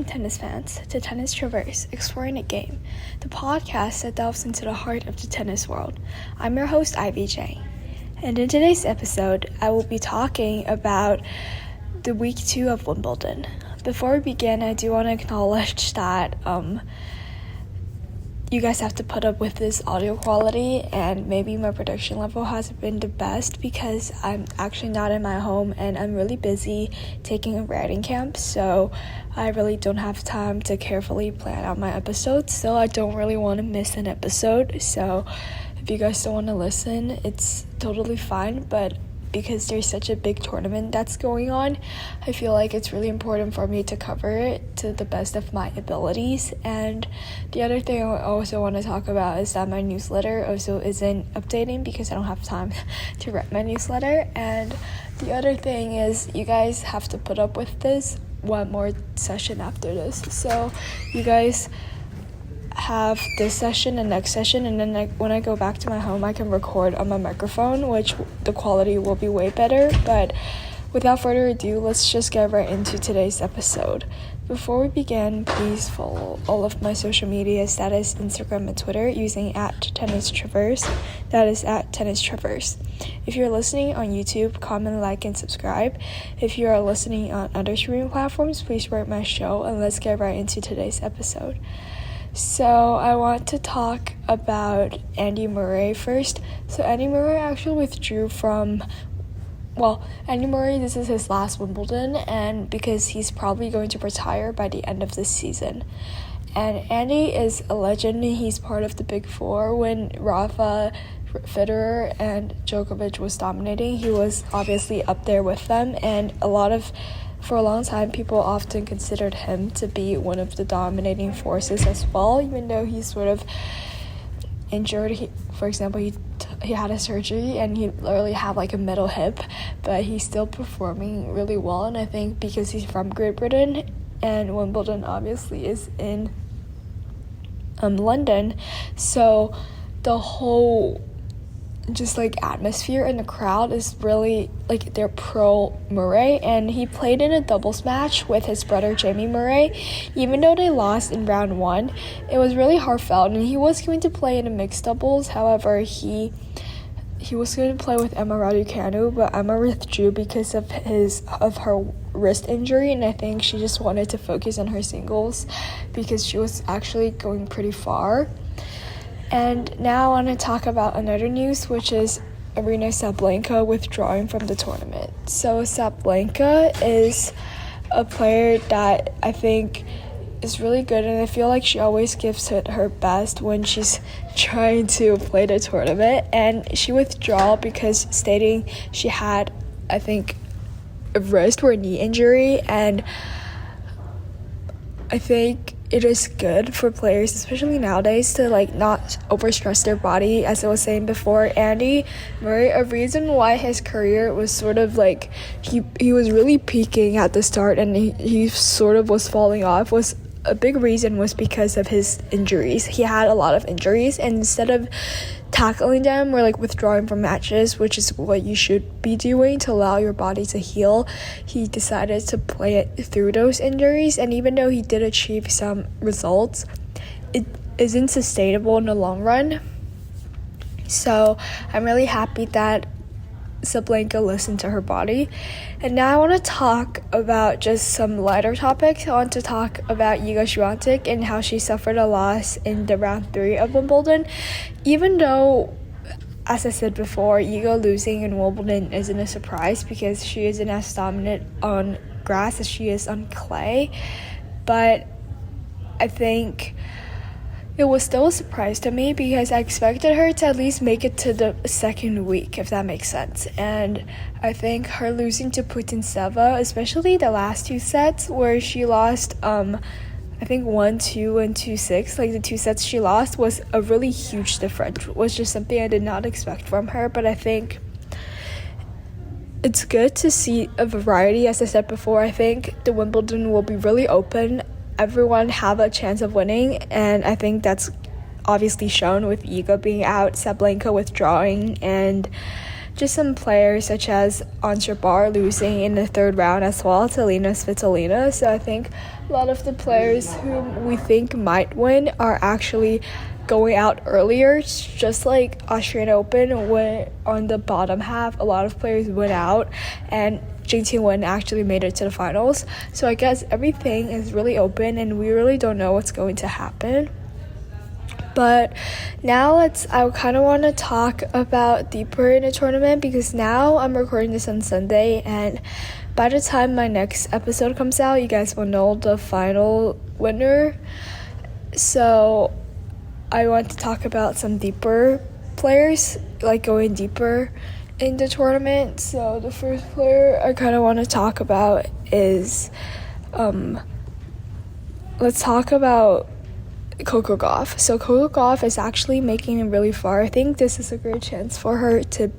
tennis fans to Tennis Traverse, Exploring a Game, the podcast that delves into the heart of the tennis world. I'm your host, Ivy J. And in today's episode, I will be talking about the week 2 of Wimbledon. Before we begin, I do want to acknowledge that you guys have to put up with this audio quality, and maybe my production level hasn't been the best because I'm actually not in my home and I'm really busy taking a writing camp, so I really don't have time to carefully plan out my episodes, so I don't really want to miss an episode. So if you guys don't want to listen, it's totally fine, but because there's such a big tournament that's going on, I feel like it's really important for me to cover it to the best of my abilities. And the other thing I also want to talk about is that my newsletter also isn't updating because I don't have time to write my newsletter. And the other thing is you guys have to put up with this one more session after this. So you guys have this session and next session, and then when I go back to my home I can record on my microphone, which the quality will be way better. But without further ado, let's just get right into today's episode. Before we begin, please follow all of my social medias, that is Instagram and Twitter, using @TennisTraverse, that is @TennisTraverse. If you're listening on YouTube, comment, like, and subscribe. If you are listening on other streaming platforms, please rate my show, and let's get right into today's episode. So I want to talk about Andy Murray first. So Andy Murray actually withdrew from, Andy Murray, this is his last Wimbledon, and because he's probably going to retire by the end of this season. And Andy is a legend. He's part of the Big Four. When Rafa, Federer, and Djokovic was dominating, he was obviously up there with them, and for a long time, people often considered him to be one of the dominating forces as well, even though he's sort of injured. For example, he had a surgery and he literally had like a middle hip, but he's still performing really well. And I think because he's from Great Britain and Wimbledon obviously is in London, so the whole just like atmosphere in the crowd is really like they're pro Murray. And he played in a doubles match with his brother Jamie Murray. Even though they lost in round 1, it was really heartfelt, and he was going to play in a mixed doubles. However, he was going to play with Emma Raducanu, but Emma withdrew because of her wrist injury, and I think she just wanted to focus on her singles because she was actually going pretty far. And now I want to talk about another news, which is Aryna Sabalenka withdrawing from the tournament. So Sabalenka is a player that I think is really good, and I feel like she always gives it her best when she's trying to play the tournament. And she withdrew because stating she had, I think, a wrist or a knee injury, and I think it is good for players, especially nowadays, to like not overstress their body. As I was saying before, Andy Murray, a reason why his career was sort of like he was really peaking at the start and he sort of was falling off, was a big reason was because of his injuries. He had a lot of injuries, and instead of tackling them or like withdrawing from matches, which is what you should be doing to allow your body to heal, he decided to play it through those injuries. And even though he did achieve some results, it isn't sustainable in the long run. So I'm really happy that Sabalenka listened to her body. And now I want to talk about just some lighter topics. I want to talk about Iga Swiatek and how she suffered a loss in the round 3 of Wimbledon. Even though, as I said before, Iga losing in Wimbledon isn't a surprise because she isn't as dominant on grass as she is on clay. But I think it was still a surprise to me because I expected her to at least make it to the second week, if that makes sense. And I think her losing to Putintseva, especially the last 2 sets where she lost, I think 1-2 and 2-6, like the 2 sets she lost was a really huge difference. It was just something I did not expect from her, but I think it's good to see a variety. As I said before, I think the Wimbledon will be really open. Everyone have a chance of winning, and I think that's obviously shown with Iga being out, Sabalenka withdrawing, and just some players such as Bar losing in the third round as well to Lena Svitolina. So I think a lot of the players whom we think might win are actually going out earlier, just like Australian Open when on the bottom half a lot of players went out and Jing Qinwen actually made it to the finals. So I guess everything is really open and we really don't know what's going to happen. But now I kind of want to talk about deeper in the tournament, because now I'm recording this on Sunday, and by the time my next episode comes out, you guys will know the final winner. So I want to talk about some deeper players, like going deeper in the tournament. So the first player I kind of want to talk about is, let's talk about Coco Gauff. So Coco Gauff is actually making it really far. I think this is a great chance for her to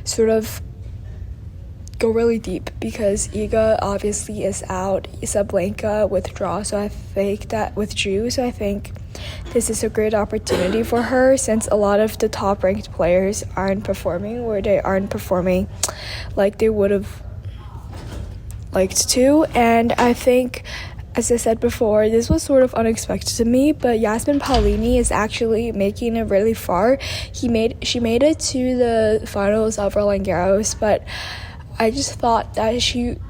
sort of go really deep, because Iga obviously is out, Sabalenka withdrew, so I think this is a great opportunity for her, since a lot of the top ranked players aren't performing, or they aren't performing like they would have liked to. And I think, as I said before, this was sort of unexpected to me, but Yasmin Paolini is actually making it really far. She made it to the finals of Roland Garros, but I just thought that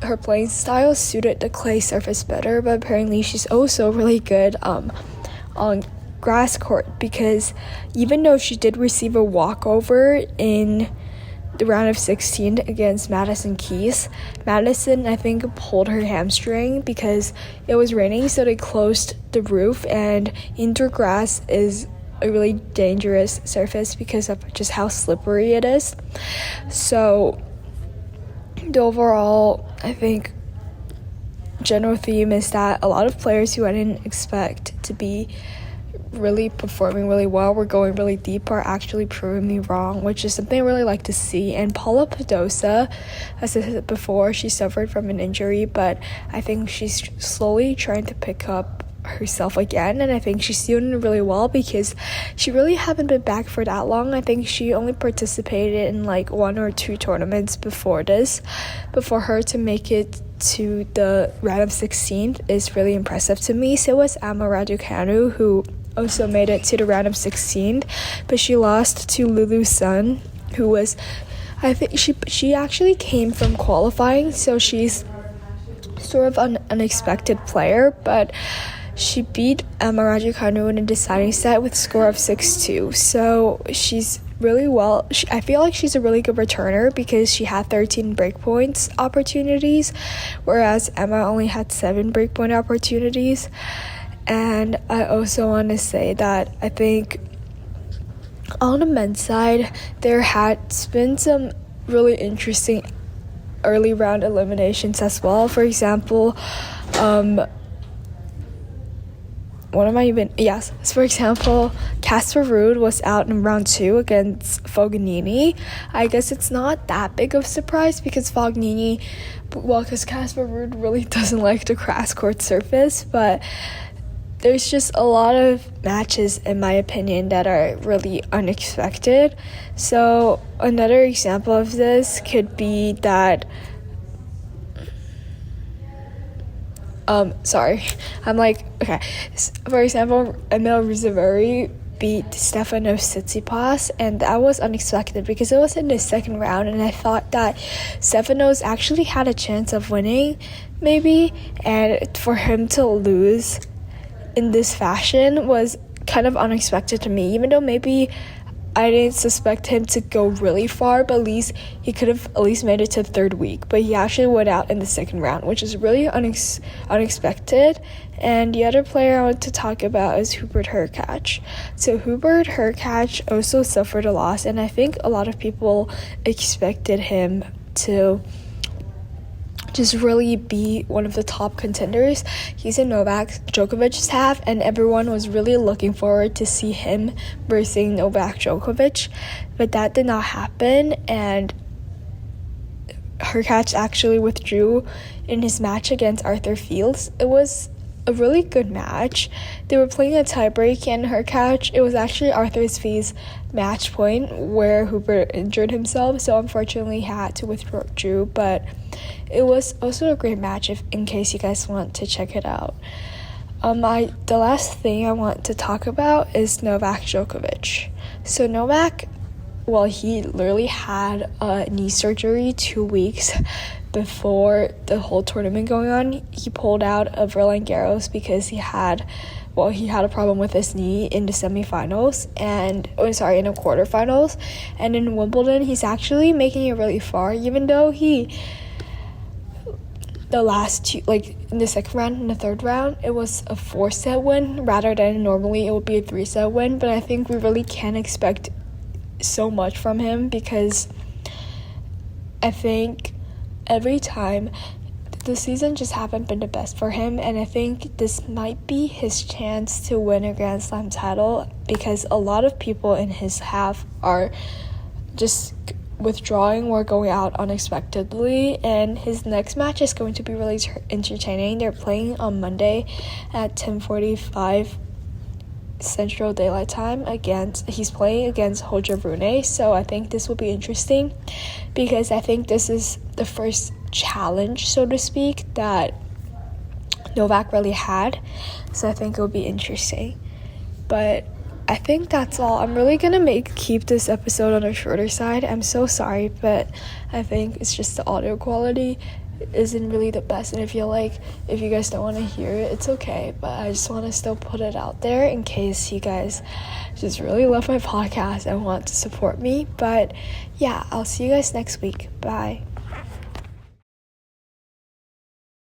her playing style suited the clay surface better, but apparently she's also really good on grass court, because even though she did receive a walkover in the round of 16 against Madison Keys, Madison, I think, pulled her hamstring because it was raining, so they closed the roof, and indoor grass is a really dangerous surface because of just how slippery it is. So the overall, I think, general theme is that a lot of players who I didn't expect to be really performing really well, we're going really deep, are actually proving me wrong, which is something I really like to see. And Paula Badosa, as I said before, she suffered from an injury, but I think she's slowly trying to pick up herself again, and I think she's doing really well because she really haven't been back for that long. I think she only participated in like 1 or 2 tournaments before her to make it to the round of 16 is really impressive to me. So was Emma Raducanu, who also made it to the round of 16, but she lost to Lulu Sun, who was, I think she actually came from qualifying, so she's sort of an unexpected player, but she beat Emma Raducanu in a deciding set with a score of 6-2. So she's really well. I feel like she's a really good returner because she had 13 breakpoints opportunities, whereas Emma only had 7 breakpoint opportunities. And I also want to say that I think on the men's side, there has been some really interesting early round eliminations as well. For example, for example, Casper Ruud was out in round 2 against Fognini. I guess it's not that big of a surprise because Casper Ruud really doesn't like the grass court surface, but there's just a lot of matches, in my opinion, that are really unexpected. So another example of this could be that for example, Emil Rizzaveri beat Stefanos Tsitsipas, and that was unexpected because it was in the second round, and I thought that Stefanos actually had a chance of winning, maybe, and for him to lose in this fashion was kind of unexpected to me, even though maybe I didn't suspect him to go really far, but at least he could have at least made it to the third week. But he actually went out in the second round, which is really unexpected. And the other player I want to talk about is Hubert Hurkacz. So Hubert Hurkacz also suffered a loss, and I think a lot of people expected him to just really be one of the top contenders. He's in Novak Djokovic's half, and everyone was really looking forward to see him versus Novak Djokovic, but that did not happen, and Hurkacz actually withdrew in his match against Arthur Fields. It was a really good match. They were playing a tiebreak, and her catch, it was actually Arthur Fiz's match point where Hooper injured himself, so unfortunately had to withdraw, but it was also a great match in case you guys want to check it out. The last thing I want to talk about is Novak Djokovic. So Novak, well, he literally had a knee surgery 2 weeks before the whole tournament going on. He pulled out of Roland Garros because he had a problem with his knee in the semifinals in the quarterfinals. And in Wimbledon, he's actually making it really far, even though the last two, in the second round and the third round, it was a 4-set win rather than normally it would be a 3-set win. But I think we really can't expect so much from him, because I think every time the season just haven't been the best for him, and I think this might be his chance to win a Grand Slam title, because a lot of people in his half are just withdrawing or going out unexpectedly, and his next match is going to be really entertaining. They're playing on Monday at 10:45 Central Daylight Time. He's playing against Roger Brune, so I think this will be interesting, because I think this is the first challenge, so to speak, that Novak really had, so I think it will be interesting. But I think that's all. I'm really gonna keep this episode on a shorter side. I'm so sorry, but I think it's just the audio quality isn't really the best, and if you guys don't want to hear it, it's okay, but I just want to still put it out there in case you guys just really love my podcast and want to support me. But yeah, I'll see you guys next week. Bye.